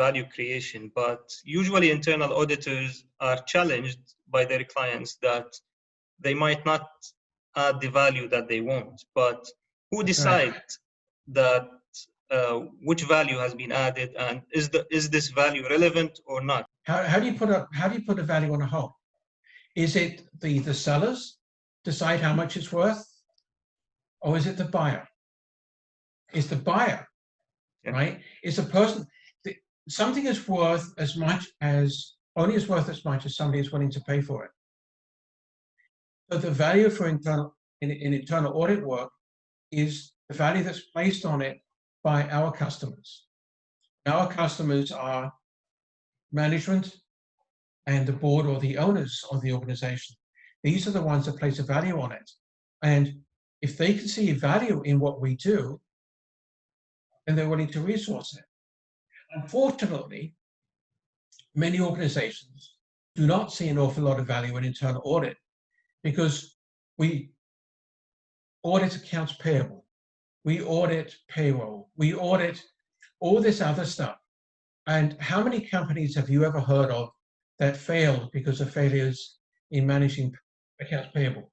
value creation, but usually internal auditors are challenged by their clients that they might not add the value that they want. But who decides that which value has been added, and is this value relevant or not? How do you put a value on a whole? Is it the sellers decide how much it's worth, or is it the buyer? It's the buyer, right? It's a person. Something is worth as much as somebody is willing to pay for it. So the value for internal audit work is the value that's placed on it by our customers. Our customers are management and the board or the owners of the organization. These are the ones that place a value on it. And if they can see value in what we do, then they're willing to resource it. Unfortunately, many organizations do not see an awful lot of value in internal audit because we audit accounts payable, we audit payroll, we audit all this other stuff. And how many companies have you ever heard of that failed because of failures in managing accounts payable?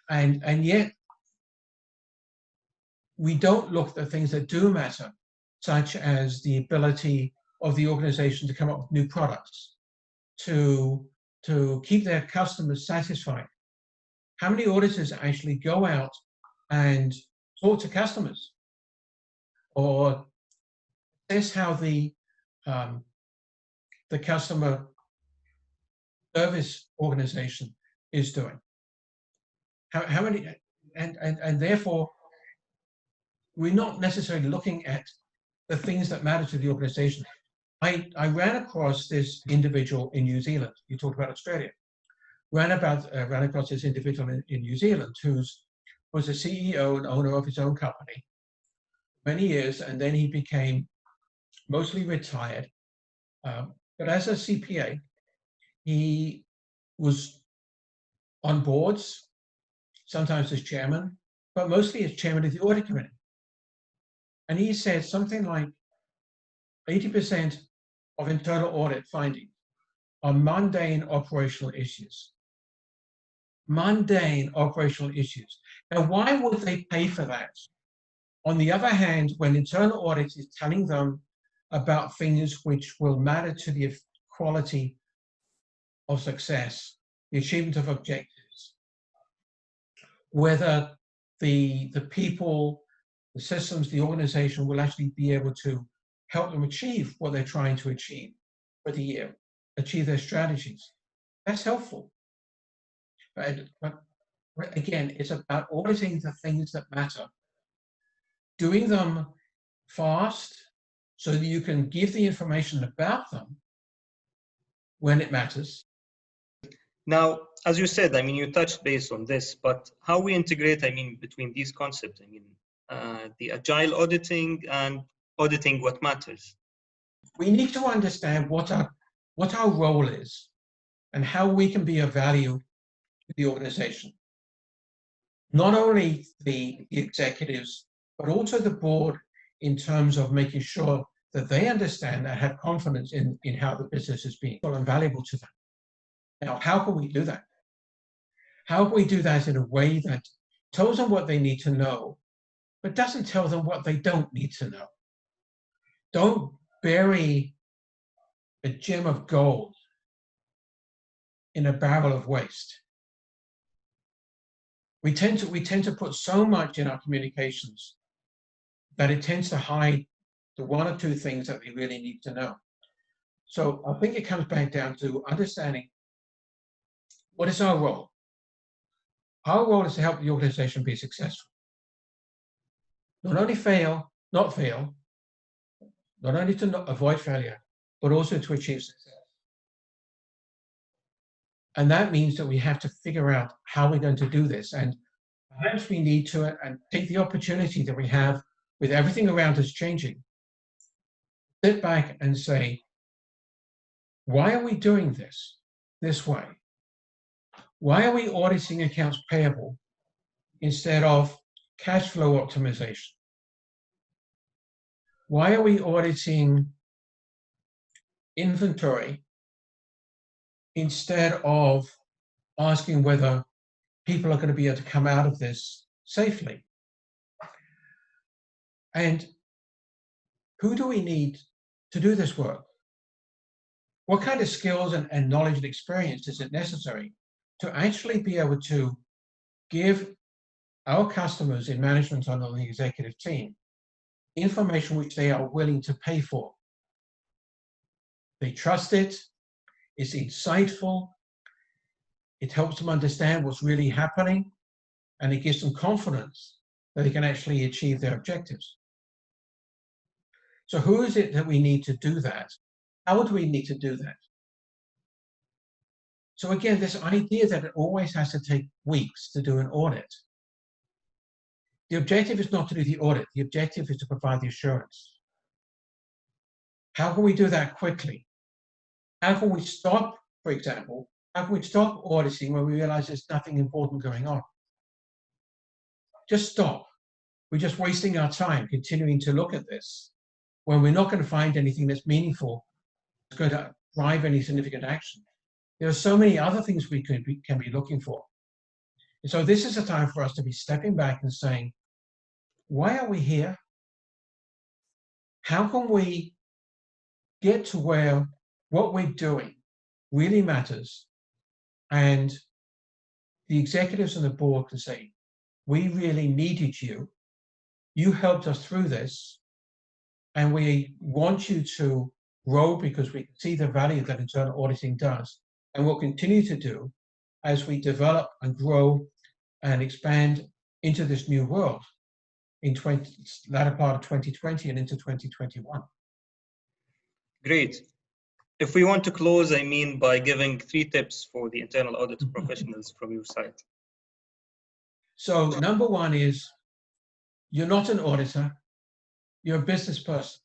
And yet, we don't look at the things that do matter, such as the ability of the organization to come up with new products, to keep their customers satisfied. How many auditors actually go out and talk to customers or assess how the customer service organization is doing? How many, and therefore, we're not necessarily looking at the things that matter to the organization. I ran across this individual in New Zealand. You talked about Australia. Ran across this individual in New Zealand who was a CEO and owner of his own company many years, and then he became mostly retired. But as a CPA, he was on boards, sometimes as chairman, but mostly as chairman of the audit committee. And he said something like 80% of internal audit findings are mundane operational issues. Mundane operational issues. Now, why would they pay for that? On the other hand, when internal audit is telling them about things which will matter to the quality of success, the achievement of objectives, whether the people, the systems, the organization will actually be able to help them achieve what they're trying to achieve for the year, achieve their strategies. That's helpful. But again, it's about auditing the things that matter, doing them fast so that you can give the information about them when it matters. Now, as you said, I mean, you touched base on this, but how we integrate, I mean, between these concepts, I mean, the agile auditing and auditing what matters. We need to understand what our role is and how we can be of value to the organization. Not only the executives, but also the board in terms of making sure that they understand and have confidence in how the business is being valuable to them. Now, how can we do that? How can we do that in a way that tells them what they need to know, but doesn't tell them what they don't need to know? Don't bury a gem of gold in a barrel of waste. We tend to put so much in our communications that it tends to hide the one or two things that we really need to know. So I think it comes back down to understanding what is our role. Our role is to help the organization be successful. Not only not fail, not only to avoid failure, but also to achieve success. And that means that we have to figure out how we're going to do this. And perhaps we need to and take the opportunity that we have with everything around us changing, sit back and say, why are we doing this way? Why are we auditing accounts payable instead of cash flow optimization? Why are we auditing inventory instead of asking whether people are going to be able to come out of this safely. And who do we need to do this work? What kind of skills and knowledge and experience is it necessary to actually be able to give our customers in management and on the executive team information which they are willing to pay for? They trust it, it's insightful, it helps them understand what's really happening, and it gives them confidence that they can actually achieve their objectives. So who is it that we need to do that? How do we need to do that? So again, this idea that it always has to take weeks to do an audit. The objective is not to do the audit. The objective is to provide the assurance. How can we do that quickly? How can we stop, for example, how can we stop auditing when we realize there's nothing important going on? Just stop. We're just wasting our time continuing to look at this when we're not going to find anything that's meaningful, that's going to drive any significant action. There are so many other things we can be looking for. And so this is a time for us to be stepping back and saying, why are we here? How can we get to where what we're doing really matters? And the executives and the board can say, we really needed you. You helped us through this. And we want you to grow because we see the value that internal auditing does. And we'll continue to do as we develop and grow and expand into this new world in latter part of 2020 and into 2021. Great. If we want to close, I mean by giving 3 tips for the internal audit professionals from your side. So number 1 is, you're not an auditor, you're a business person.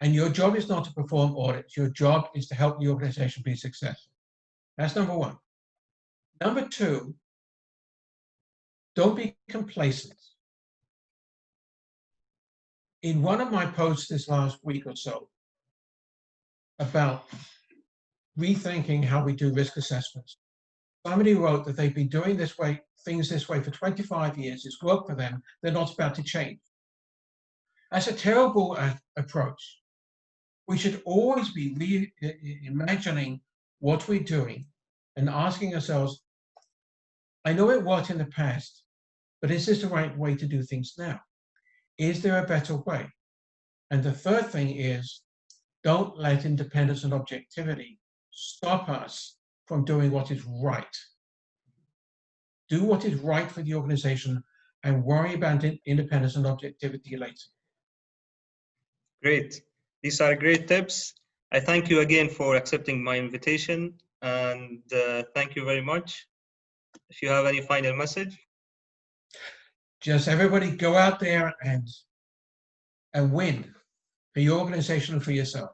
And your job is not to perform audits, your job is to help the organization be successful. That's number 1. Number 2, don't be complacent. In one of my posts this last week or so about rethinking how we do risk assessments, somebody wrote that they've been doing things this way for 25 years. It's worked for them. They're not about to change. That's a terrible approach. We should always be reimagining what we're doing and asking ourselves, I know it worked in the past, but is this the right way to do things now? Is there a better way? And the third thing is, don't let independence and objectivity stop us from doing what is right. Do what is right for the organization and worry about independence and objectivity later. Great. These are great tips. I thank you again for accepting my invitation, and thank you very much. If you have any final message. Just everybody go out there and win for your organization and for yourself.